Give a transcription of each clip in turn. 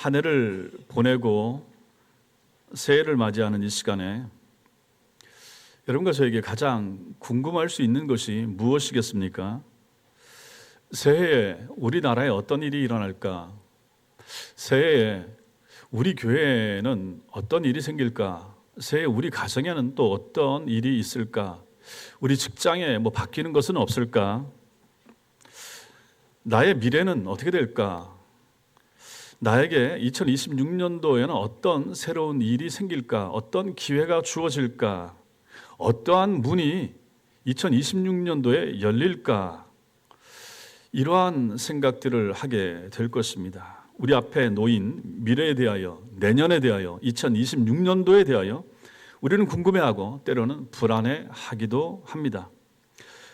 한 해를 보내고 새해를 맞이하는 이 시간에 여러분과 저에게 가장 궁금할 수 있는 것이 무엇이겠습니까? 새해에 우리나라에 어떤 일이 일어날까? 새해에 우리 교회에는 어떤 일이 생길까? 새해에 우리 가정에는 또 어떤 일이 있을까? 우리 직장에 바뀌는 것은 없을까? 나의 미래는 어떻게 될까? 나에게 2026년도에는 어떤 새로운 일이 생길까? 어떤 기회가 주어질까? 어떠한 문이 2026년도에 열릴까? 이러한 생각들을 하게 될 것입니다. 우리 앞에 놓인 미래에 대하여, 내년에 대하여, 2026년도에 대하여 우리는 궁금해하고 때로는 불안해하기도 합니다.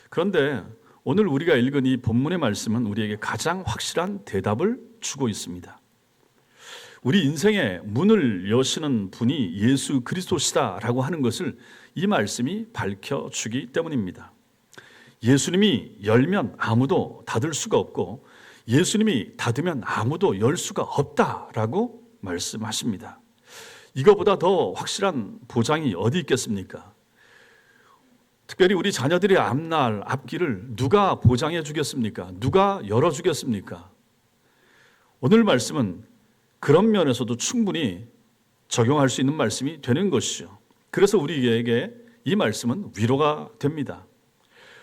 그런데 오늘 우리가 읽은 이 본문의 말씀은 우리에게 가장 확실한 대답을 주고 있습니다. 우리 인생의 문을 여시는 분이 예수 그리스도시다라고 하는 것을 이 말씀이 밝혀주기 때문입니다. 예수님이 열면 아무도 닫을 수가 없고 예수님이 닫으면 아무도 열 수가 없다라고 말씀하십니다. 이거보다 더 확실한 보장이 어디 있겠습니까? 특별히 우리 자녀들의 앞날, 앞길을 누가 보장해 주겠습니까? 누가 열어주겠습니까? 오늘 말씀은 그런 면에서도 충분히 적용할 수 있는 말씀이 되는 것이죠. 그래서 우리에게 이 말씀은 위로가 됩니다.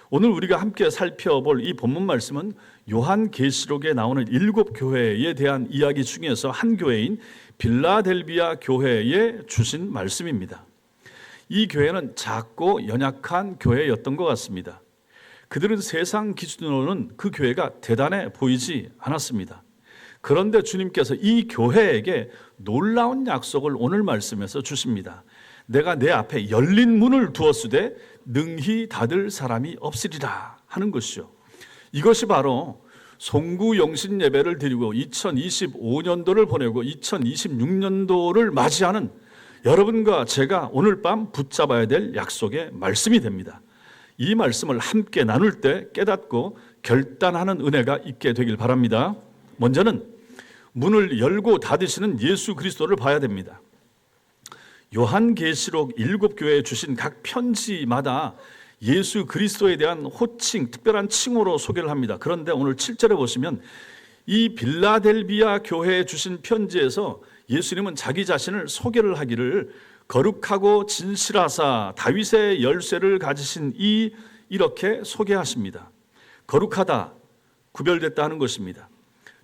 오늘 우리가 함께 살펴볼 이 본문 말씀은 요한계시록에 나오는 7교회에 대한 이야기 중에서 한 교회인 빌라델비아 교회에 주신 말씀입니다. 이 교회는 작고 연약한 교회였던 것 같습니다. 그들은 세상 기준으로는 그 교회가 대단해 보이지 않았습니다. 그런데 주님께서 이 교회에게 놀라운 약속을 오늘 말씀에서 주십니다. 내가 내 앞에 열린 문을 두었으되 능히 닫을 사람이 없으리라 하는 것이죠. 이것이 바로 송구영신 예배를 드리고 2025년도를 보내고 2026년도를 맞이하는 여러분과 제가 오늘 밤 붙잡아야 될 약속의 말씀이 됩니다. 이 말씀을 함께 나눌 때 깨닫고 결단하는 은혜가 있게 되길 바랍니다. 먼저는 문을 열고 닫으시는 예수 그리스도를 봐야 됩니다. 요한계시록 7교회에 주신 각 편지마다 예수 그리스도에 대한 호칭, 특별한 칭호로 소개를 합니다. 그런데 오늘 7절에 보시면 이 빌라델비아 교회에 주신 편지에서 예수님은 자기 자신을 소개를 하기를 거룩하고 진실하사 다윗의 열쇠를 가지신 이렇게 소개하십니다. 거룩하다, 구별됐다 하는 것입니다.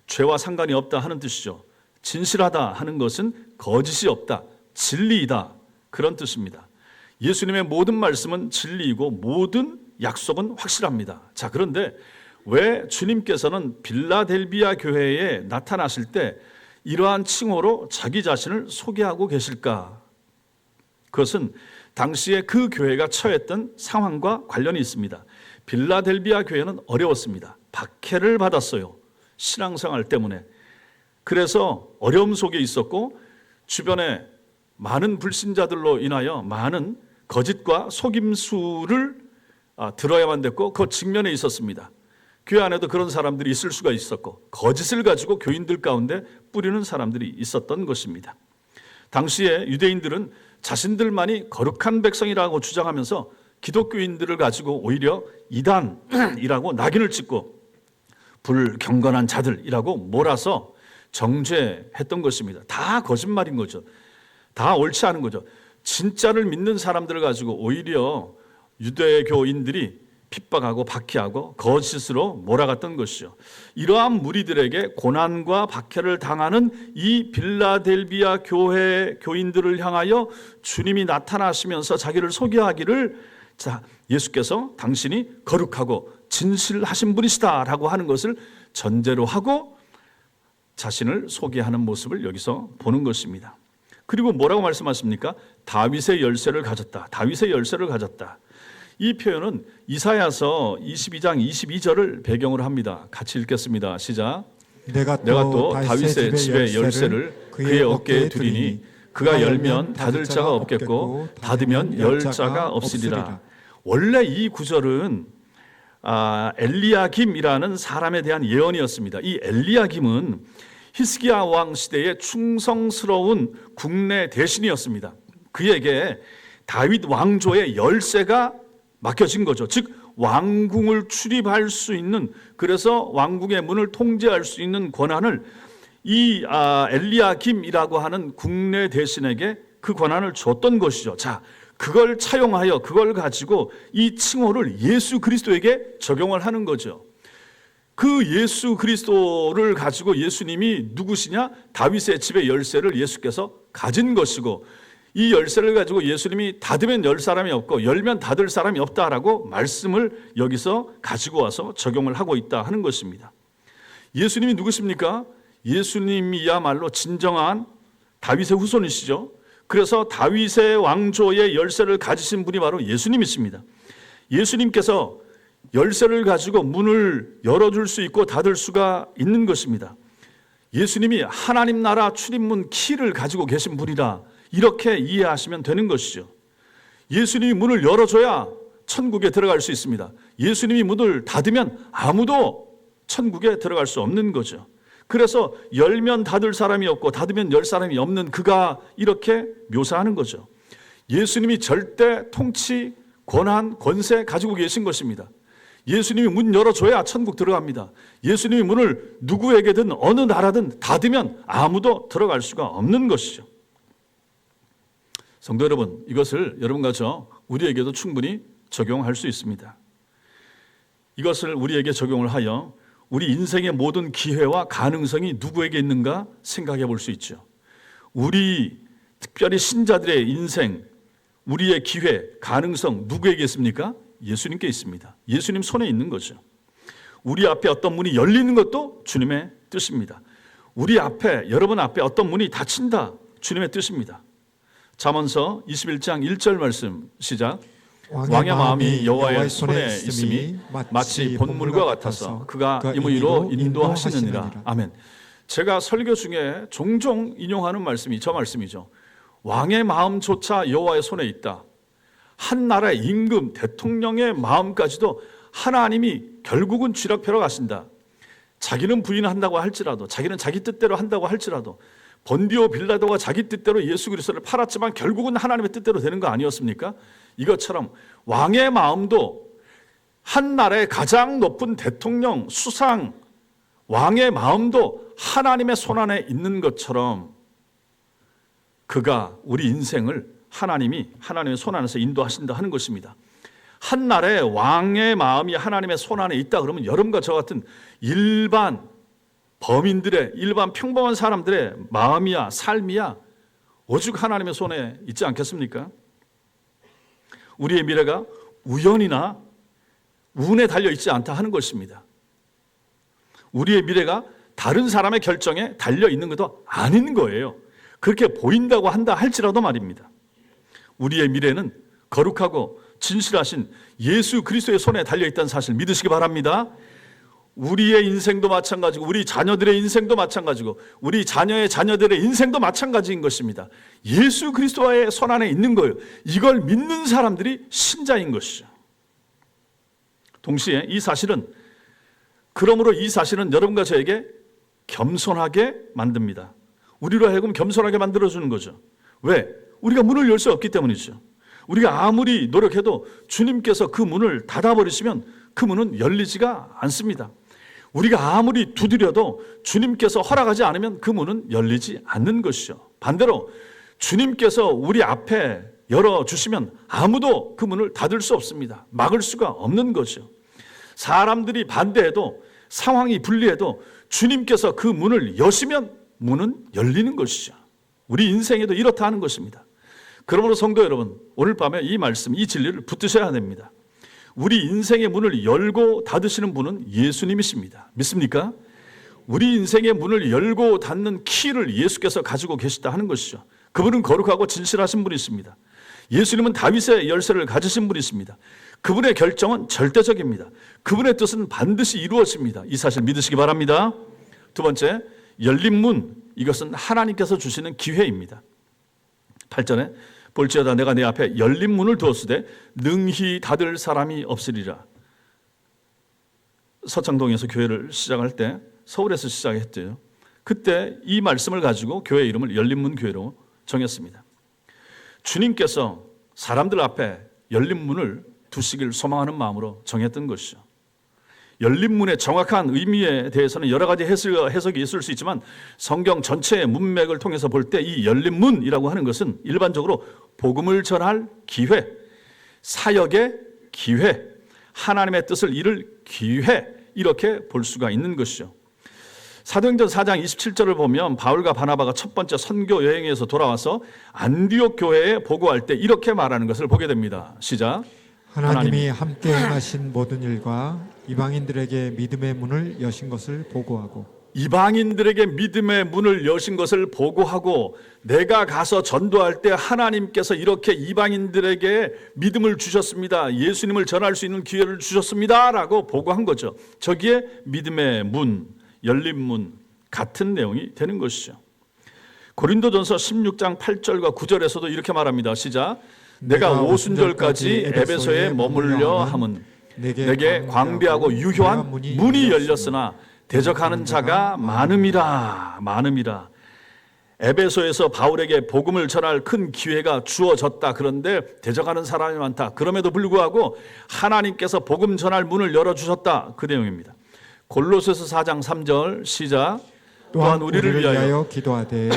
죄와 상관이 없다 하는 뜻이죠. 진실하다 하는 것은 거짓이 없다, 진리이다 그런 뜻입니다. 예수님의 모든 말씀은 진리이고 모든 약속은 확실합니다. 자, 그런데 왜 주님께서는 빌라델비아 교회에 나타나실 때 이러한 칭호로 자기 자신을 소개하고 계실까? 그것은 당시에 그 교회가 처했던 상황과 관련이 있습니다. 빌라델비아 교회는 어려웠습니다. 박해를 받았어요. 신앙생활 때문에. 그래서 어려움 속에 있었고 주변에 많은 불신자들로 인하여 많은 거짓과 속임수를 들어야만 됐고 그 직면에 있었습니다. 교회 안에도 그런 사람들이 있을 수가 있었고 거짓을 가지고 교인들 가운데 뿌리는 사람들이 있었던 것입니다. 당시에 유대인들은 자신들만이 거룩한 백성이라고 주장하면서 기독교인들을 가지고 오히려 이단이라고 낙인을 찍고 불경건한 자들이라고 몰아서 정죄했던 것입니다. 다 거짓말인 거죠. 다 옳지 않은 거죠. 진짜를 믿는 사람들을 가지고 오히려 유대교인들이 핍박하고 박해하고 거짓으로 몰아갔던 것이죠. 이러한 무리들에게 고난과 박해를 당하는 이 빌라델비아 교회 교인들을 향하여 주님이 나타나시면서 자기를 소개하기를 예수께서 당신이 거룩하고 진실하신 분이시다라고 하는 것을 전제로 하고 자신을 소개하는 모습을 여기서 보는 것입니다. 그리고 뭐라고 말씀하십니까? 다윗의 열쇠를 가졌다. 다윗의 열쇠를 가졌다. 이 표현은 이사야서 22장 22절을 배경으로 합니다. 같이 읽겠습니다. 시작. 내가 또 다윗의 집의 열쇠를 그의 어깨에 두리니 그가 열면 닫을 자가 없겠고 닫으면 열 자가 없으리라. 원래 이 구절은 엘리야김이라는 사람에 대한 예언이었습니다. 이 엘리야김은 히스기야 왕 시대의 충성스러운 국내 대신이었습니다. 그에게 다윗 왕조의 열쇠가 맡겨진 거죠. 즉 왕궁을 출입할 수 있는, 그래서 왕궁의 문을 통제할 수 있는 권한을 이 엘리야김이라고 하는 국내 대신에게 그 권한을 줬던 것이죠. 자, 그걸 차용하여 그걸 가지고 이 칭호를 예수 그리스도에게 적용을 하는 거죠. 그 예수 그리스도를 가지고 예수님이 누구시냐? 다윗의 집의 열쇠를 예수께서 가진 것이고, 이 열쇠를 가지고 예수님이 닫으면 열 사람이 없고 열면 닫을 사람이 없다라고 말씀을 여기서 가지고 와서 적용을 하고 있다 하는 것입니다. 예수님이 누구십니까? 예수님이야말로 진정한 다윗의 후손이시죠. 그래서 다윗의 왕조의 열쇠를 가지신 분이 바로 예수님이십니다. 예수님께서 열쇠를 가지고 문을 열어줄 수 있고 닫을 수가 있는 것입니다. 예수님이 하나님 나라 출입문 키를 가지고 계신 분이라 이렇게 이해하시면 되는 것이죠. 예수님이 문을 열어줘야 천국에 들어갈 수 있습니다. 예수님이 문을 닫으면 아무도 천국에 들어갈 수 없는 거죠. 그래서 열면 닫을 사람이 없고 닫으면 열 사람이 없는 그가 이렇게 묘사하는 거죠. 예수님이 절대 통치, 권한, 권세 가지고 계신 것입니다. 예수님이 문 열어줘야 천국 들어갑니다. 예수님이 문을 누구에게든 어느 나라든 닫으면 아무도 들어갈 수가 없는 것이죠. 성도 여러분, 이것을 여러분과 저 우리에게도 충분히 적용할 수 있습니다. 이것을 우리에게 적용을 하여 우리 인생의 모든 기회와 가능성이 누구에게 있는가 생각해 볼 수 있죠. 우리 특별히 신자들의 인생, 우리의 기회, 가능성 누구에게 있습니까? 예수님께 있습니다. 예수님 손에 있는 거죠. 우리 앞에 어떤 문이 열리는 것도 주님의 뜻입니다. 우리 앞에, 여러분 앞에 어떤 문이 닫힌다, 주님의 뜻입니다. 잠언서 21장 1절 말씀 시작. 왕의 마음이 여호와의 손에 있음이 마치 본물과 같아서 그가 임의로 인도하시느니라. 아멘. 제가 설교 중에 종종 인용하는 말씀이 저 말씀이죠. 왕의 마음조차 여호와의 손에 있다. 한 나라의 임금, 대통령의 마음까지도 하나님이 결국은 쥐락펴러 가신다. 자기는 부인한다고 할지라도, 자기는 자기 뜻대로 한다고 할지라도, 본디오 빌라도가 자기 뜻대로 예수 그리스도를 팔았지만 결국은 하나님의 뜻대로 되는 거 아니었습니까? 이것처럼 왕의 마음도 한 나라의 가장 높은 대통령, 수상, 왕의 마음도 하나님의 손안에 있는 것처럼 그가 우리 인생을 하나님이 하나님의 손안에서 인도하신다 하는 것입니다. 한 나라의 왕의 마음이 하나님의 손안에 있다 그러면 여러분과 저 같은 일반 범인들의, 일반 평범한 사람들의 마음이야 삶이야 오직 하나님의 손에 있지 않겠습니까? 우리의 미래가 우연이나 운에 달려있지 않다 하는 것입니다. 우리의 미래가 다른 사람의 결정에 달려있는 것도 아닌 거예요. 그렇게 보인다고 한다 할지라도 말입니다. 우리의 미래는 거룩하고 진실하신 예수 그리스도의 손에 달려있다는 사실 믿으시기 바랍니다. 우리의 인생도 마찬가지고 우리 자녀들의 인생도 마찬가지고 우리 자녀의 자녀들의 인생도 마찬가지인 것입니다. 예수 그리스도의 손 안에 있는 거예요. 이걸 믿는 사람들이 신자인 것이죠. 동시에 이 사실은, 그러므로 이 사실은 여러분과 저에게 겸손하게 만듭니다. 우리로 하여금 겸손하게 만들어주는 거죠. 왜? 우리가 문을 열 수 없기 때문이죠. 우리가 아무리 노력해도 주님께서 그 문을 닫아버리시면 그 문은 열리지가 않습니다. 우리가 아무리 두드려도 주님께서 허락하지 않으면 그 문은 열리지 않는 것이죠. 반대로 주님께서 우리 앞에 열어주시면 아무도 그 문을 닫을 수 없습니다. 막을 수가 없는 거죠. 사람들이 반대해도, 상황이 불리해도 주님께서 그 문을 여시면 문은 열리는 것이죠. 우리 인생에도 이렇다 하는 것입니다. 그러므로 성도 여러분, 오늘 밤에 이 말씀, 이 진리를 붙드셔야 됩니다. 우리 인생의 문을 열고 닫으시는 분은 예수님이십니다. 믿습니까? 우리 인생의 문을 열고 닫는 키를 예수께서 가지고 계시다 하는 것이죠. 그분은 거룩하고 진실하신 분이십니다. 예수님은 다윗의 열쇠를 가지신 분이십니다. 그분의 결정은 절대적입니다. 그분의 뜻은 반드시 이루어집니다. 이 사실 믿으시기 바랍니다. 두 번째, 열린 문, 이것은 하나님께서 주시는 기회입니다. 8절에 볼지어다 내가 내 앞에 열린 문을 두었으되 능히 닫을 사람이 없으리라. 서창동에서 교회를 시작할 때 서울에서 시작했대요. 그때 이 말씀을 가지고 교회 이름을 열린문 교회로 정했습니다. 주님께서 사람들 앞에 열린 문을 두시길 소망하는 마음으로 정했던 것이죠. 열린 문의 정확한 의미에 대해서는 여러 가지 해석이 있을 수 있지만 성경 전체의 문맥을 통해서 볼 때 이 열린 문이라고 하는 것은 일반적으로 복음을 전할 기회, 사역의 기회, 하나님의 뜻을 이룰 기회, 이렇게 볼 수가 있는 것이죠. 사도행전 4장 27절을 보면 바울과 바나바가 첫 번째 선교 여행에서 돌아와서 안디옥 교회에 보고할 때 이렇게 말하는 것을 보게 됩니다. 시작. 하나님이 함께 행하신 모든 일과 이방인들에게 믿음의 문을 여신 것을 보고하고, 이방인들에게 믿음의 문을 여신 것을 보고하고, 내가 가서 전도할 때 하나님께서 이렇게 이방인들에게 믿음을 주셨습니다, 예수님을 전할 수 있는 기회를 주셨습니다 라고 보고한 거죠. 저기에 믿음의 문, 열린 문 같은 내용이 되는 것이죠. 고린도전서 16장 8절과 9절에서도 이렇게 말합니다. 시작. 내가 오순절까지 에베소에 머물려 함은 내게 광대하고 유효한 문이 열렸으나 대적하는 자가 많음이라. 에베소에서 바울에게 복음을 전할 큰 기회가 주어졌다. 그런데 대적하는 사람이 많다. 그럼에도 불구하고 하나님께서 복음 전할 문을 열어주셨다. 그 내용입니다. 골로새서 4장 3절 시작. 또한 우리를 위하여 기도하되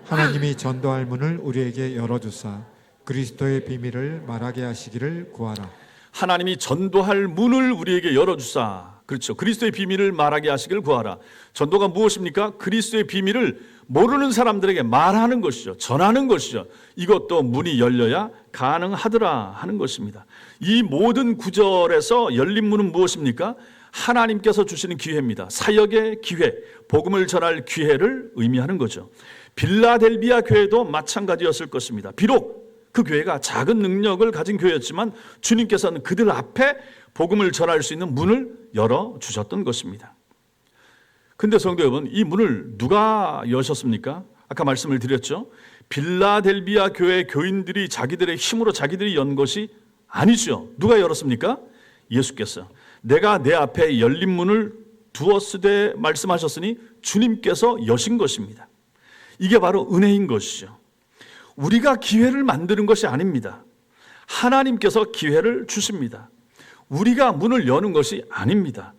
하나님이 전도할 문을 우리에게 열어주사 그리스도의 비밀을 말하게 하시기를 구하라. 하나님이 전도할 문을 우리에게 열어주사. 그렇죠. 그리스도의 비밀을 말하게 하시기를 구하라. 전도가 무엇입니까? 그리스도의 비밀을 모르는 사람들에게 말하는 것이죠. 전하는 것이죠. 이것도 문이 열려야 가능하더라 하는 것입니다. 이 모든 구절에서 열린 문은 무엇입니까? 하나님께서 주시는 기회입니다. 사역의 기회, 복음을 전할 기회를 의미하는 거죠. 빌라델비아 교회도 마찬가지였을 것입니다. 비록 그 교회가 작은 능력을 가진 교회였지만 주님께서는 그들 앞에 복음을 전할 수 있는 문을 열어주셨던 것입니다. 근데 성도 여러분, 이 문을 누가 여셨습니까? 아까 말씀을 드렸죠. 빌라델비아 교회 교인들이 자기들의 힘으로 자기들이 연 것이 아니죠. 누가 열었습니까? 예수께서. 내가 내 앞에 열린 문을 두었으되 말씀하셨으니 주님께서 여신 것입니다. 이게 바로 은혜인 것이죠. 우리가 기회를 만드는 것이 아닙니다. 하나님께서 기회를 주십니다. 우리가 문을 여는 것이 아닙니다.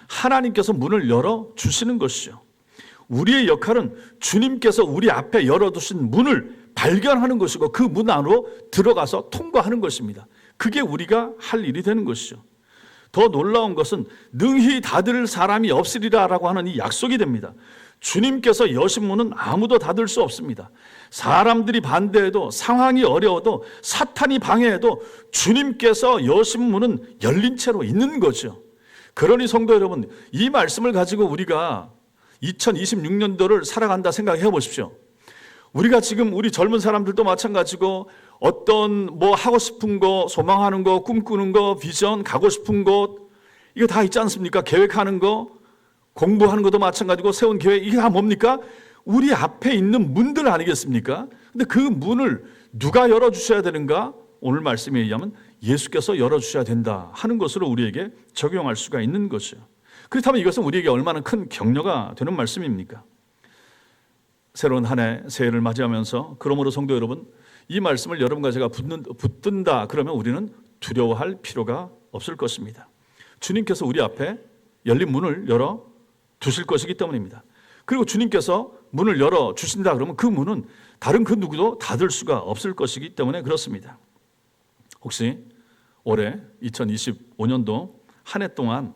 하나님께서 문을 열어주시는 것이죠. 우리의 역할은 주님께서 우리 앞에 열어두신 문을 발견하는 것이고 그 문 안으로 들어가서 통과하는 것입니다. 그게 우리가 할 일이 되는 것이죠. 더 놀라운 것은 능히 닫을 사람이 없으리라라고 하는 이 약속이 됩니다. 주님께서 여신 문은 아무도 닫을 수 없습니다. 사람들이 반대해도, 상황이 어려워도, 사탄이 방해해도 주님께서 여신 문은 열린 채로 있는 거죠. 그러니 성도 여러분, 이 말씀을 가지고 우리가 2026년도를 살아간다 생각해 보십시오. 우리가 지금 우리 젊은 사람들도 마찬가지고 어떤 뭐 하고 싶은 거, 소망하는 거, 꿈꾸는 거, 비전, 가고 싶은 곳, 이거 다 있지 않습니까? 계획하는 거, 공부하는 것도 마찬가지고 세운 계획, 이게 다 뭡니까? 우리 앞에 있는 문들 아니겠습니까? 근데 그 문을 누가 열어주셔야 되는가? 오늘 말씀에 의하면 예수께서 열어주셔야 된다 하는 것으로 우리에게 적용할 수가 있는 거죠. 그렇다면 이것은 우리에게 얼마나 큰 격려가 되는 말씀입니까? 새로운 한 해, 새해를 맞이하면서 그러므로 성도 여러분, 이 말씀을 여러분과 제가 붙든다 그러면 우리는 두려워할 필요가 없을 것입니다. 주님께서 우리 앞에 열린 문을 열어 두실 것이기 때문입니다. 그리고 주님께서 문을 열어 주신다 그러면 그 문은 다른 그 누구도 닫을 수가 없을 것이기 때문에 그렇습니다. 혹시 올해 2025년도 한 해 동안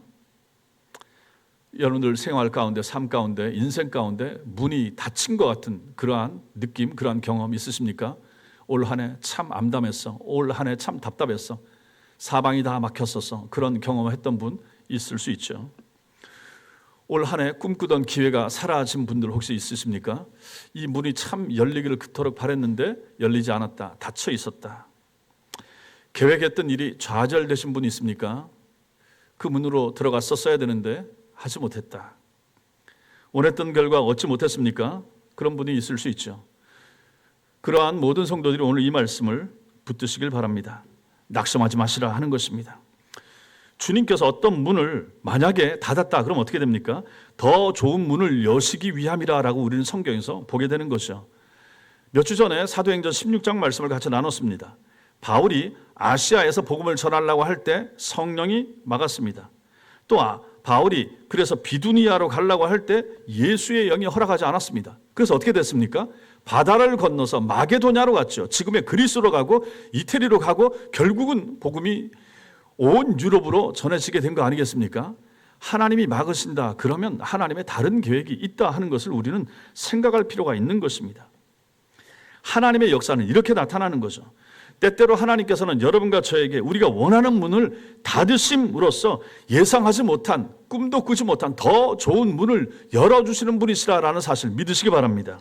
여러분들 생활 가운데, 삶 가운데, 인생 가운데 문이 닫힌 것 같은 그러한 느낌, 그러한 경험 있으십니까? 올 한 해 참 암담했어. 올 한 해 참 답답했어. 사방이 다 막혔었어. 그런 경험을 했던 분 있을 수 있죠. 올 한 해 꿈꾸던 기회가 사라진 분들 혹시 있으십니까? 이 문이 참 열리기를 그토록 바랬는데 열리지 않았다. 닫혀 있었다. 계획했던 일이 좌절되신 분 있습니까? 그 문으로 들어갔었어야 되는데 하지 못했다. 원했던 결과 얻지 못했습니까? 그런 분이 있을 수 있죠. 그러한 모든 성도들이 오늘 이 말씀을 붙드시길 바랍니다. 낙심하지 마시라 하는 것입니다. 주님께서 어떤 문을 만약에 닫았다 그럼 어떻게 됩니까? 더 좋은 문을 여시기 위함이라고 우리는 성경에서 보게 되는 것이죠. 몇 주 전에 사도행전 16장 말씀을 같이 나눴습니다. 바울이 아시아에서 복음을 전하려고 할 때 성령이 막았습니다. 또 바울이 그래서 비두니아로 가려고 할 때 예수의 영이 허락하지 않았습니다. 그래서 어떻게 됐습니까? 바다를 건너서 마게도냐로 갔죠. 지금의 그리스로 가고 이태리로 가고 결국은 복음이 온 유럽으로 전해지게 된 거 아니겠습니까? 하나님이 막으신다. 그러면 하나님의 다른 계획이 있다 하는 것을 우리는 생각할 필요가 있는 것입니다. 하나님의 역사는 이렇게 나타나는 거죠. 때때로 하나님께서는 여러분과 저에게 우리가 원하는 문을 닫으심으로써 예상하지 못한, 꿈도 꾸지 못한 더 좋은 문을 열어주시는 분이시라는 사실 믿으시기 바랍니다.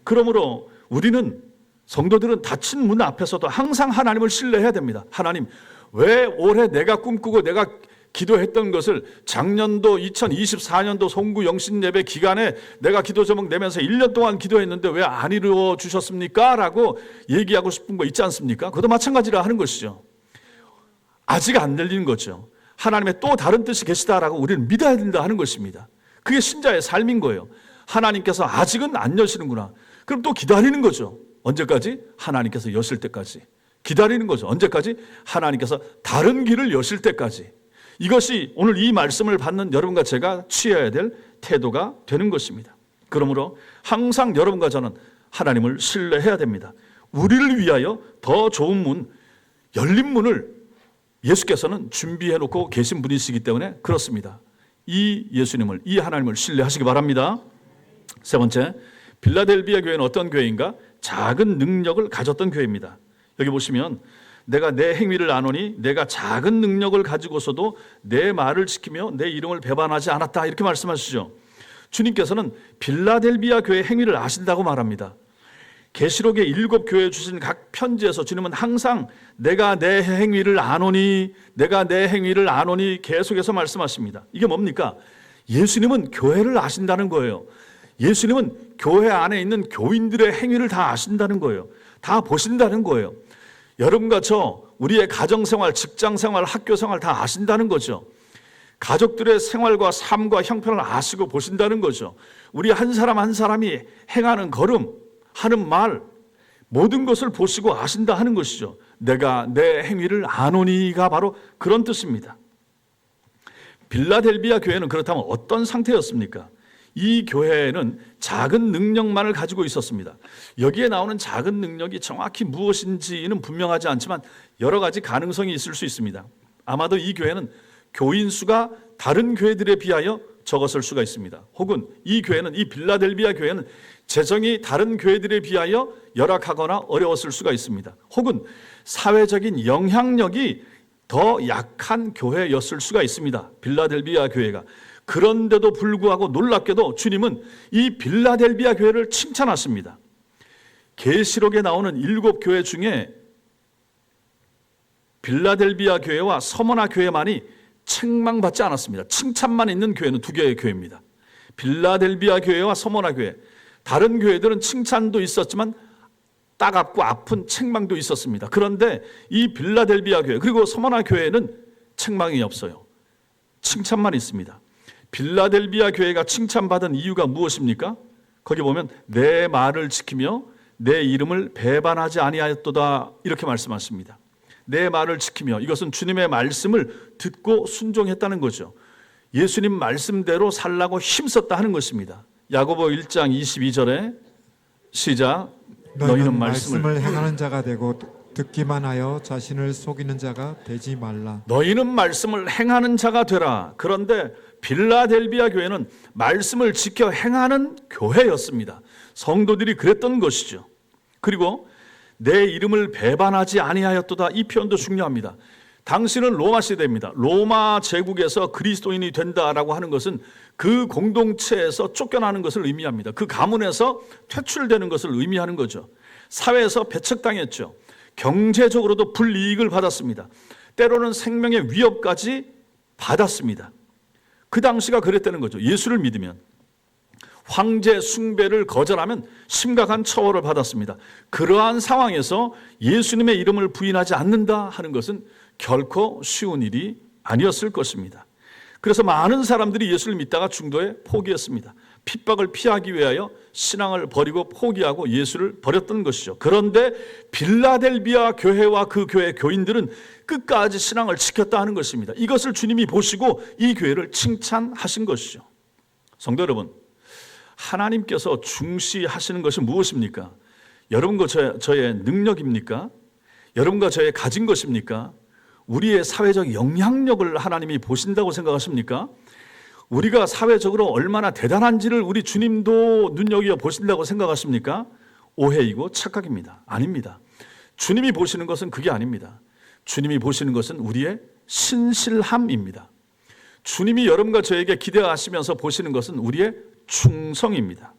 그러므로 우리는, 성도들은 닫힌 문 앞에서도 항상 하나님을 신뢰해야 됩니다. 하나님, 왜 올해 내가 꿈꾸고 내가 기도했던 것을 작년도 2024년도 송구 영신 예배 기간에 내가 기도 제목 내면서 1년 동안 기도했는데 왜 안 이루어 주셨습니까? 라고 얘기하고 싶은 거 있지 않습니까? 그것도 마찬가지라 하는 것이죠. 아직 안 들리는 거죠. 하나님의 또 다른 뜻이 계시다라고 우리는 믿어야 된다 하는 것입니다. 그게 신자의 삶인 거예요. 하나님께서 아직은 안 여시는구나. 그럼 또 기다리는 거죠. 언제까지? 하나님께서 여실 때까지. 기다리는 거죠. 언제까지? 하나님께서 다른 길을 여실 때까지. 이것이 오늘 이 말씀을 받는 여러분과 제가 취해야 될 태도가 되는 것입니다. 그러므로 항상 여러분과 저는 하나님을 신뢰해야 됩니다. 우리를 위하여 더 좋은 문, 열린 문을 예수께서는 준비해 놓고 계신 분이시기 때문에 그렇습니다. 이 예수님을, 이 하나님을 신뢰하시기 바랍니다. 세 번째, 빌라델비아 교회는 어떤 교회인가? 작은 능력을 가졌던 교회입니다. 여기 보시면 내가 내 행위를 아노니 내가 작은 능력을 가지고서도 내 말을 지키며 내 이름을 배반하지 않았다 이렇게 말씀하시죠. 주님께서는 빌라델비아 교회의 행위를 아신다고 말합니다. 계시록의 7교회에 주신 각 편지에서 주님은 항상 내가 내 행위를 아노니 내가 내 행위를 아노니 계속해서 말씀하십니다. 이게 뭡니까? 예수님은 교회를 아신다는 거예요. 예수님은 교회 안에 있는 교인들의 행위를 다 아신다는 거예요. 다 보신다는 거예요. 여러분과 저, 우리의 가정생활, 직장생활, 학교생활 다 아신다는 거죠. 가족들의 생활과 삶과 형편을 아시고 보신다는 거죠. 우리 한 사람 한 사람이 행하는 걸음, 하는 말, 모든 것을 보시고 아신다 하는 것이죠. 내가 내 행위를 아노니가 바로 그런 뜻입니다. 빌라델비아 교회는 그렇다면 어떤 상태였습니까? 이 교회는 작은 능력만을 가지고 있었습니다. 여기에 나오는 작은 능력이 정확히 무엇인지는 분명하지 않지만 여러 가지 가능성이 있을 수 있습니다. 아마도 이 교회는 교인 수가 다른 교회들에 비하여 적었을 수가 있습니다. 혹은 이 교회는, 이 빌라델비아 교회는 재정이 다른 교회들에 비하여 열악하거나 어려웠을 수가 있습니다. 혹은 사회적인 영향력이 더 약한 교회였을 수가 있습니다. 빌라델비아 교회가. 그런데도 불구하고 놀랍게도 주님은 이 빌라델비아 교회를 칭찬하십니다. 계시록에 나오는 7교회 중에 빌라델비아 교회와 서머나 교회만이 책망받지 않았습니다. 칭찬만 있는 교회는 2개의 교회입니다. 빌라델비아 교회와 서머나 교회. 다른 교회들은 칭찬도 있었지만 따갑고 아픈 책망도 있었습니다. 그런데 이 빌라델비아 교회 그리고 서머나 교회는 책망이 없어요. 칭찬만 있습니다. 빌라델비아 교회가 칭찬받은 이유가 무엇입니까? 거기 보면 내 말을 지키며 내 이름을 배반하지 아니하였도다 이렇게 말씀하십니다. 내 말을 지키며, 이것은 주님의 말씀을 듣고 순종했다는 거죠. 예수님 말씀대로 살라고 힘썼다 하는 것입니다. 야고보 1장 22절에 시작. 너희는 말씀을 행하는 자가 되고 듣기만 하여 자신을 속이는 자가 되지 말라. 너희는 말씀을 행하는 자가 되라. 그런데 빌라델비아 교회는 말씀을 지켜 행하는 교회였습니다. 성도들이 그랬던 것이죠. 그리고 내 이름을 배반하지 아니하였도다 이 표현도 중요합니다. 당시는 로마 시대입니다. 로마 제국에서 그리스도인이 된다라고 하는 것은 그 공동체에서 쫓겨나는 것을 의미합니다. 그 가문에서 퇴출되는 것을 의미하는 거죠. 사회에서 배척당했죠. 경제적으로도 불이익을 받았습니다. 때로는 생명의 위협까지 받았습니다. 그 당시가 그랬다는 거죠. 예수를 믿으면, 황제 숭배를 거절하면 심각한 처벌을 받았습니다. 그러한 상황에서 예수님의 이름을 부인하지 않는다 하는 것은 결코 쉬운 일이 아니었을 것입니다. 그래서 많은 사람들이 예수를 믿다가 중도에 포기했습니다. 핍박을 피하기 위하여 신앙을 버리고 포기하고 예수를 버렸던 것이죠. 그런데 빌라델비아 교회와 그 교회 교인들은 끝까지 신앙을 지켰다 하는 것입니다. 이것을 주님이 보시고 이 교회를 칭찬하신 것이죠. 성도 여러분, 하나님께서 중시하시는 것이 무엇입니까? 여러분과 저의 능력입니까? 여러분과 저의 가진 것입니까? 우리의 사회적 영향력을 하나님이 보신다고 생각하십니까? 우리가 사회적으로 얼마나 대단한지를 우리 주님도 눈여겨 보신다고 생각하십니까? 오해이고 착각입니다. 아닙니다. 주님이 보시는 것은 그게 아닙니다. 주님이 보시는 것은 우리의 신실함입니다. 주님이 여러분과 저에게 기대하시면서 보시는 것은 우리의 충성입니다.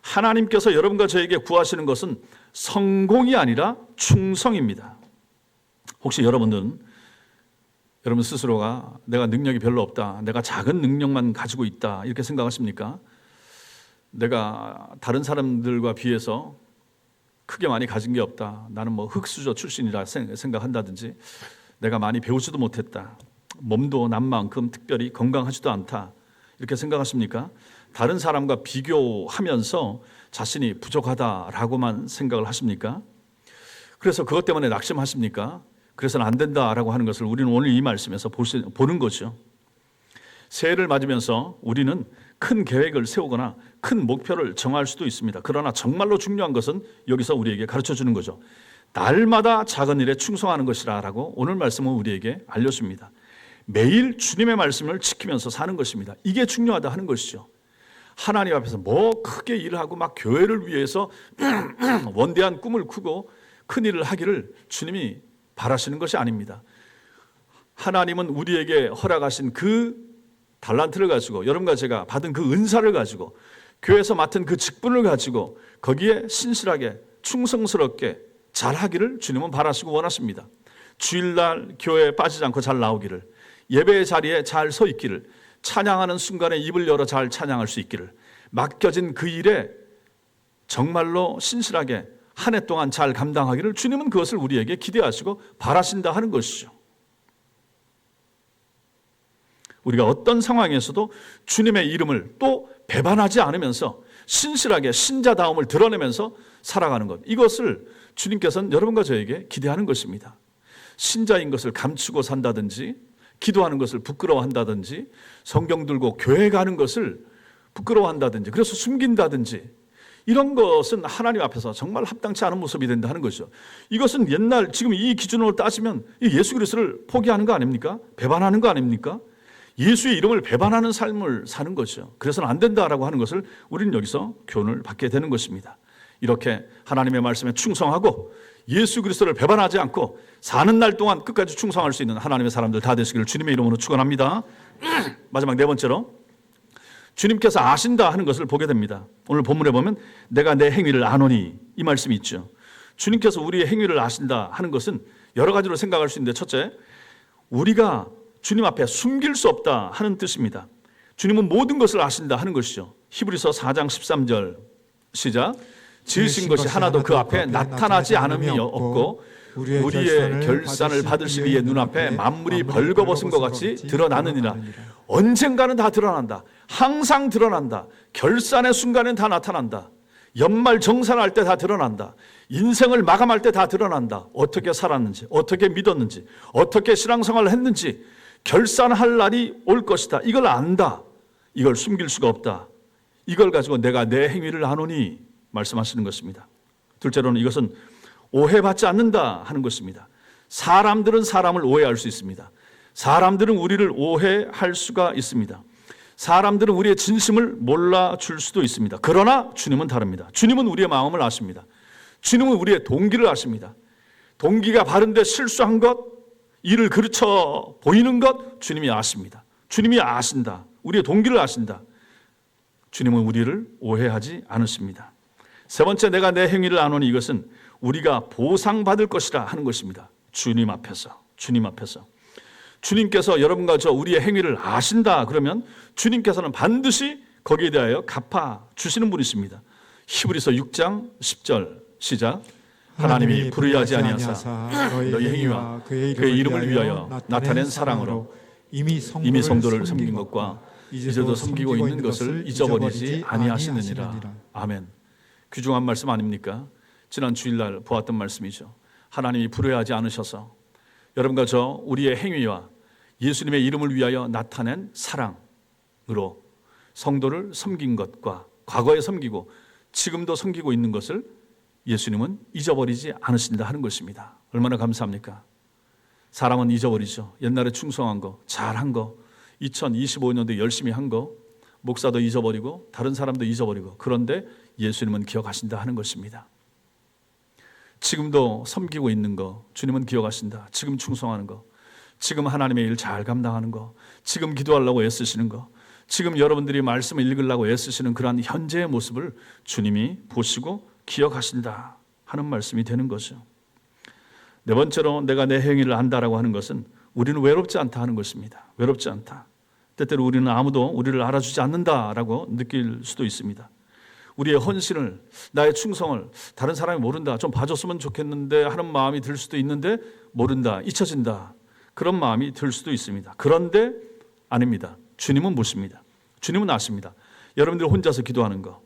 하나님께서 여러분과 저에게 구하시는 것은 성공이 아니라 충성입니다. 혹시 여러분 스스로가 내가 능력이 별로 없다, 내가 작은 능력만 가지고 있다 이렇게 생각하십니까? 내가 다른 사람들과 비해서 크게 많이 가진 게 없다, 나는 뭐 흙수저 출신이라 생각한다든지, 내가 많이 배우지도 못했다, 몸도 남만큼 특별히 건강하지도 않다 이렇게 생각하십니까? 다른 사람과 비교하면서 자신이 부족하다라고만 생각을 하십니까? 그래서 그것 때문에 낙심하십니까? 그래서는 안 된다라고 하는 것을 우리는 오늘 이 말씀에서 보는 거죠. 새해를 맞으면서 우리는 큰 계획을 세우거나 큰 목표를 정할 수도 있습니다. 그러나 정말로 중요한 것은 여기서 우리에게 가르쳐 주는 거죠. 날마다 작은 일에 충성하는 것이라고 오늘 말씀은 우리에게 알려줍니다. 매일 주님의 말씀을 지키면서 사는 것입니다. 이게 중요하다 하는 것이죠. 하나님 앞에서 뭐 크게 일을 하고 막 교회를 위해서 원대한 꿈을 꾸고 큰 일을 하기를 주님이 바라시는 것이 아닙니다. 하나님은 우리에게 허락하신 그 달란트를 가지고, 여러분과 제가 받은 그 은사를 가지고, 교회에서 맡은 그 직분을 가지고 거기에 신실하게 충성스럽게 잘하기를 주님은 바라시고 원하십니다. 주일날 교회에 빠지지 않고 잘 나오기를, 예배의 자리에 잘 서 있기를, 찬양하는 순간에 입을 열어 잘 찬양할 수 있기를, 맡겨진 그 일에 정말로 신실하게 한 해 동안 잘 감당하기를 주님은 그것을 우리에게 기대하시고 바라신다 하는 것이죠. 우리가 어떤 상황에서도 주님의 이름을 또 배반하지 않으면서 신실하게 신자다움을 드러내면서 살아가는 것, 이것을 주님께서는 여러분과 저에게 기대하는 것입니다. 신자인 것을 감추고 산다든지, 기도하는 것을 부끄러워한다든지, 성경 들고 교회 가는 것을 부끄러워한다든지, 그래서 숨긴다든지, 이런 것은 하나님 앞에서 정말 합당치 않은 모습이 된다 하는 것이죠. 이것은 옛날 지금 이 기준으로 따지면 예수 그리스도를 포기하는 거 아닙니까? 배반하는 거 아닙니까? 예수의 이름을 배반하는 삶을 사는 거죠. 그래서는 안 된다라고 하는 것을 우리는 여기서 교훈을 받게 되는 것입니다. 이렇게 하나님의 말씀에 충성하고 예수 그리스도를 배반하지 않고 사는 날 동안 끝까지 충성할 수 있는 하나님의 사람들 다 되시기를 주님의 이름으로 축원합니다. 마지막 네 번째로, 주님께서 아신다 하는 것을 보게 됩니다. 오늘 본문에 보면 내가 내 행위를 아노니, 이 말씀이 있죠. 주님께서 우리의 행위를 아신다 하는 것은 여러 가지로 생각할 수 있는데, 첫째, 우리가 주님 앞에 숨길 수 없다 하는 뜻입니다. 주님은 모든 것을 아신다 하는 것이죠. 히브리서 4장 13절 시작. 지으신 것이 하나도 그 앞에 나타나지 않음이 없고 우리의 결산을 받으실 이의 눈앞에 만물이 벌거벗은 것 같이 드러나느니라. 언젠가는 다 드러난다. 항상 드러난다. 결산의 순간엔 다 나타난다. 연말 정산할 때 다 드러난다. 인생을 마감할 때 다 드러난다. 어떻게 살았는지, 어떻게 믿었는지, 어떻게 신앙생활을 했는지 결산할 날이 올 것이다. 이걸 안다. 이걸 숨길 수가 없다. 이걸 가지고 내가 내 행위를 아노니 말씀하시는 것입니다. 둘째로는 이것은 오해받지 않는다 하는 것입니다. 사람들은 사람을 오해할 수 있습니다. 사람들은 우리를 오해할 수가 있습니다. 사람들은 우리의 진심을 몰라줄 수도 있습니다. 그러나 주님은 다릅니다. 주님은 우리의 마음을 아십니다. 주님은 우리의 동기를 아십니다. 동기가 바른데 실수한 것, 일을 그르쳐 보이는 것 주님이 아십니다. 주님이 아신다. 우리의 동기를 아신다. 주님은 우리를 오해하지 않으십니다. 세 번째, 내가 내 행위를 아노니, 이것은 우리가 보상받을 것이라 하는 것입니다. 주님 앞에서. 주님께서 여러분과 저 우리의 행위를 아신다 그러면 주님께서는 반드시 거기에 대하여 갚아 주시는 분이십니다. 히브리서 6장 10절 시작. 하나님이 불의하지 아니하사 너희 행위와 그의 이름을 위하여 나타낸 사랑으로 이미 성도를 섬긴 것과 이제도 섬기고 있는 것을 잊어버리지 아니하시느니라. 아멘. 귀중한 말씀 아닙니까? 지난 주일날 보았던 말씀이죠. 하나님이 불의하지 않으셔서 여러분과 저 우리의 행위와 예수님의 이름을 위하여 나타낸 사랑으로 성도를 섬긴 것과 과거에 섬기고 지금도 섬기고 있는 것을 예수님은 잊어버리지 않으신다 하는 것입니다. 얼마나 감사합니까? 사람은 잊어버리죠. 옛날에 충성한 거, 잘한 거, 2025년도에 열심히 한 거, 목사도 잊어버리고 다른 사람도 잊어버리고, 그런데 예수님은 기억하신다 하는 것입니다. 지금도 섬기고 있는 거 주님은 기억하신다. 지금 충성하는 거, 지금 하나님의 일 잘 감당하는 거, 지금 기도하려고 애쓰시는 거, 지금 여러분들이 말씀을 읽으려고 애쓰시는 그러한 현재의 모습을 주님이 보시고 기억하신다 하는 말씀이 되는 거죠. 네 번째로 내가 내 행위를 안다라고 하는 것은 우리는 외롭지 않다 하는 것입니다. 외롭지 않다. 때때로 우리는 아무도 우리를 알아주지 않는다라고 느낄 수도 있습니다. 우리의 헌신을, 나의 충성을 다른 사람이 모른다, 좀 봐줬으면 좋겠는데 하는 마음이 들 수도 있는데 모른다, 잊혀진다, 그런 마음이 들 수도 있습니다. 그런데 아닙니다. 주님은 보십니다. 주님은 아십니다. 여러분들 혼자서 기도하는 거,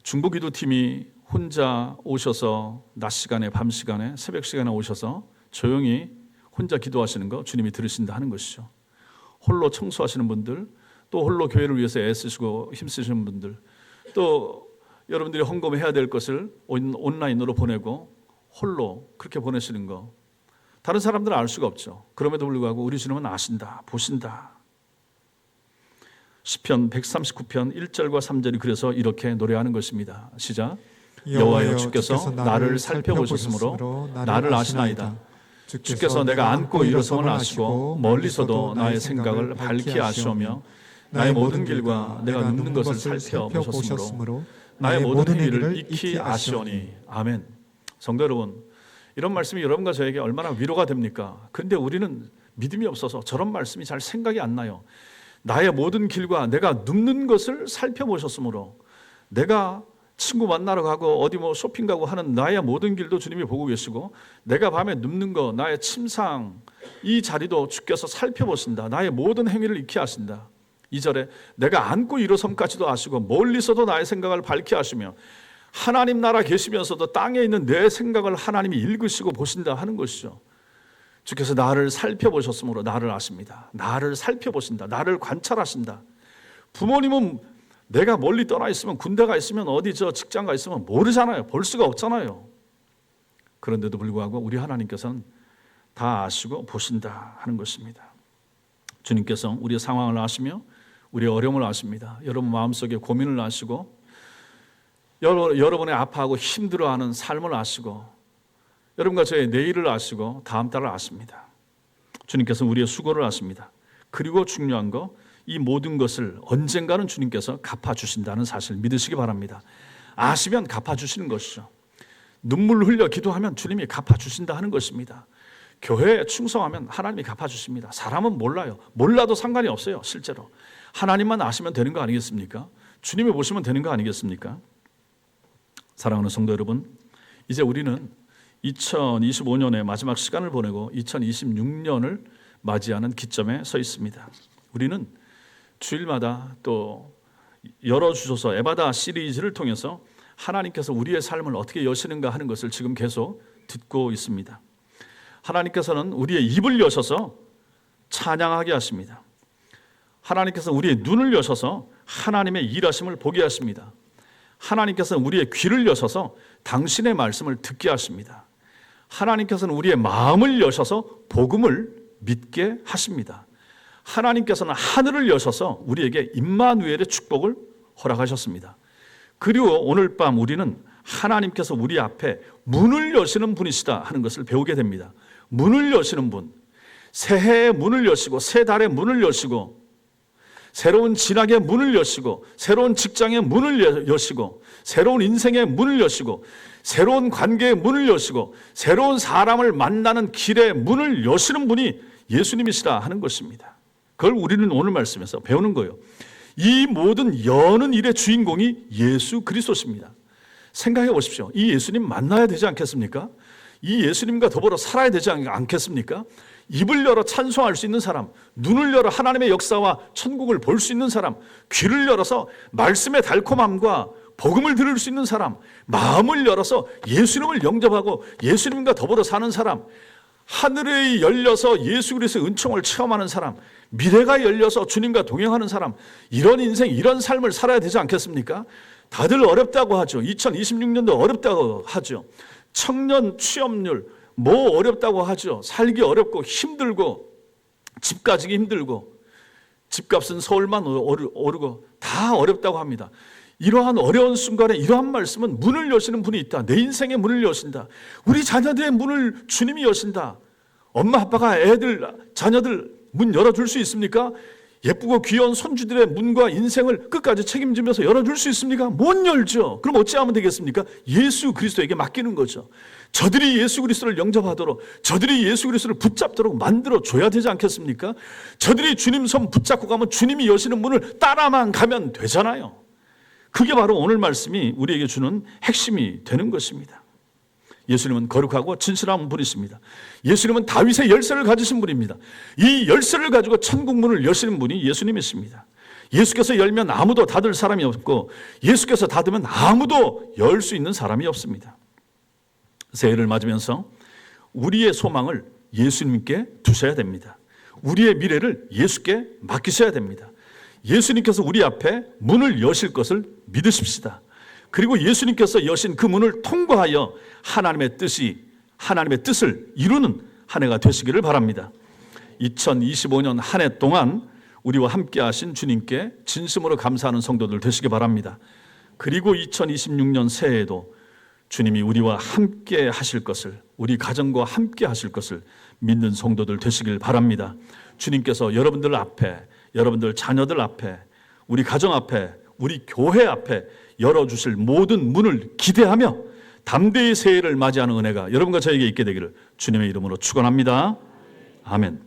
중보기도팀이 혼자 오셔서 낮 시간에, 밤 시간에, 새벽 시간에 오셔서 조용히 혼자 기도하시는 거 주님이 들으신다 하는 것이죠. 홀로 청소하시는 분들, 또 홀로 교회를 위해서 애쓰시고 힘쓰시는 분들, 또 여러분들이 헌금해야 될 것을 온라인으로 보내고 홀로 그렇게 보내시는 거, 다른 사람들은 알 수가 없죠. 그럼에도 불구하고 우리 주님은 아신다, 보신다. 시편 139편 1절과 3절이 그래서 이렇게 노래하는 것입니다. 시작. 여호와여, 주께서 나를 살펴보셨으므로 나를 아시나이다. 주께서 내가 앉고 일어섬을 아시고 멀리서도 나의 생각을 밝히 아시오며 나의 모든 길과 내가 눕는 것을 살펴보셨으므로 나의 모든 행위를 익히 아시오니. 아멘. 성도 여러분, 이런 말씀이 여러분과 저에게 얼마나 위로가 됩니까? 그런데 우리는 믿음이 없어서 저런 말씀이 잘 생각이 안 나요. 나의 모든 길과 내가 눕는 것을 살펴보셨으므로, 내가 친구 만나러 가고 어디 뭐 쇼핑 가고 하는 나의 모든 길도 주님이 보고 계시고, 내가 밤에 눕는 거, 나의 침상, 이 자리도 주께서 살펴보신다. 나의 모든 행위를 익히 하신다. 2절에 내가 앉고 일어섬까지도 아시고 멀리서도 나의 생각을 밝히 하시며 하나님 나라 계시면서도 땅에 있는 내 생각을 하나님이 읽으시고 보신다 하는 것이죠. 주께서 나를 살펴보셨으므로 나를 아십니다. 나를 살펴보신다. 나를 관찰하신다. 부모님은 내가 멀리 떠나 있으면, 군대가 있으면, 어디 저 직장 가 있으면 모르잖아요. 볼 수가 없잖아요. 그런데도 불구하고 우리 하나님께서는 다 아시고 보신다 하는 것입니다. 주님께서 우리의 상황을 아시며 우리의 어려움을 아십니다. 여러분 마음속에 고민을 아시고 여러분의 아파하고 힘들어하는 삶을 아시고 여러분과 저의 내일을 아시고 다음 달을 아십니다. 주님께서 우리의 수고를 아십니다. 그리고 중요한 거, 이 모든 것을 언젠가는 주님께서 갚아주신다는 사실 믿으시기 바랍니다. 아시면 갚아주시는 것이죠. 눈물 흘려 기도하면 주님이 갚아주신다 하는 것입니다. 교회에 충성하면 하나님이 갚아주십니다. 사람은 몰라요. 몰라도 상관이 없어요. 실제로 하나님만 아시면 되는 거 아니겠습니까? 주님이 보시면 되는 거 아니겠습니까? 사랑하는 성도 여러분, 이제 우리는 2025년의 마지막 시간을 보내고 2026년을 맞이하는 기점에 서 있습니다. 우리는 주일마다 또 열어주셔서 에바다 시리즈를 통해서 하나님께서 우리의 삶을 어떻게 여시는가 하는 것을 지금 계속 듣고 있습니다. 하나님께서는 우리의 입을 여셔서 찬양하게 하십니다. 하나님께서 우리의 눈을 여셔서 하나님의 일하심을 보게 하십니다. 하나님께서는 우리의 귀를 여셔서 당신의 말씀을 듣게 하십니다. 하나님께서는 우리의 마음을 여셔서 복음을 믿게 하십니다. 하나님께서는 하늘을 여셔서 우리에게 임마누엘의 축복을 허락하셨습니다. 그리고 오늘 밤 우리는 하나님께서 우리 앞에 문을 여시는 분이시다 하는 것을 배우게 됩니다. 문을 여시는 분, 새해의 문을 여시고 새 달의 문을 여시고 새로운 진학의 문을 여시고 새로운 직장의 문을 여시고 새로운 인생의 문을 여시고 새로운 관계의 문을 여시고 새로운 사람을 만나는 길의 문을 여시는 분이 예수님이시다 하는 것입니다. 그걸 우리는 오늘 말씀에서 배우는 거예요. 이 모든 여는 일의 주인공이 예수 그리스도십니다. 생각해 보십시오. 이 예수님 만나야 되지 않겠습니까? 이 예수님과 더불어 살아야 되지 않겠습니까? 입을 열어 찬송할 수 있는 사람, 눈을 열어 하나님의 역사와 천국을 볼 수 있는 사람, 귀를 열어서 말씀의 달콤함과 복음을 들을 수 있는 사람, 마음을 열어서 예수님을 영접하고 예수님과 더불어 사는 사람, 하늘이 열려서 예수 그리스도의 은총을 체험하는 사람, 미래가 열려서 주님과 동행하는 사람, 이런 인생, 이런 삶을 살아야 되지 않겠습니까? 다들 어렵다고 하죠. 2026년도 어렵다고 하죠. 청년 취업률 뭐 어렵다고 하죠. 살기 어렵고 힘들고 집 가지기 힘들고 집값은 서울만 오르고 다 어렵다고 합니다. 이러한 어려운 순간에 이러한 말씀은 문을 여시는 분이 있다. 내 인생의 문을 여신다. 우리 자녀들의 문을 주님이 여신다. 엄마 아빠가 자녀들 문 열어줄 수 있습니까? 예쁘고 귀여운 손주들의 문과 인생을 끝까지 책임지면서 열어줄 수 있습니까? 못 열죠. 그럼 어찌하면 되겠습니까? 예수 그리스도에게 맡기는 거죠. 저들이 예수 그리스도를 영접하도록, 저들이 예수 그리스도를 붙잡도록 만들어줘야 되지 않겠습니까? 저들이 주님 손 붙잡고 가면 주님이 여시는 문을 따라만 가면 되잖아요. 그게 바로 오늘 말씀이 우리에게 주는 핵심이 되는 것입니다. 예수님은 거룩하고 진실한 분이십니다. 예수님은 다윗의 열쇠를 가지신 분입니다. 이 열쇠를 가지고 천국 문을 여시는 분이 예수님이십니다. 예수께서 열면 아무도 닫을 사람이 없고 예수께서 닫으면 아무도 열 수 있는 사람이 없습니다. 새해를 맞으면서 우리의 소망을 예수님께 두셔야 됩니다. 우리의 미래를 예수께 맡기셔야 됩니다. 예수님께서 우리 앞에 문을 여실 것을 믿으십시다. 그리고 예수님께서 여신 그 문을 통과하여 하나님의 뜻을 이루는 한 해가 되시기를 바랍니다. 2025년 한 해 동안 우리와 함께 하신 주님께 진심으로 감사하는 성도들 되시기 바랍니다. 그리고 2026년 새해에도 주님이 우리와 함께 하실 것을, 우리 가정과 함께 하실 것을 믿는 성도들 되시길 바랍니다. 주님께서 여러분들 앞에, 여러분들 자녀들 앞에, 우리 가정 앞에, 우리 교회 앞에 열어주실 모든 문을 기대하며 담대히 새해를 맞이하는 은혜가 여러분과 저에게 있게 되기를 주님의 이름으로 축원합니다. 아멘.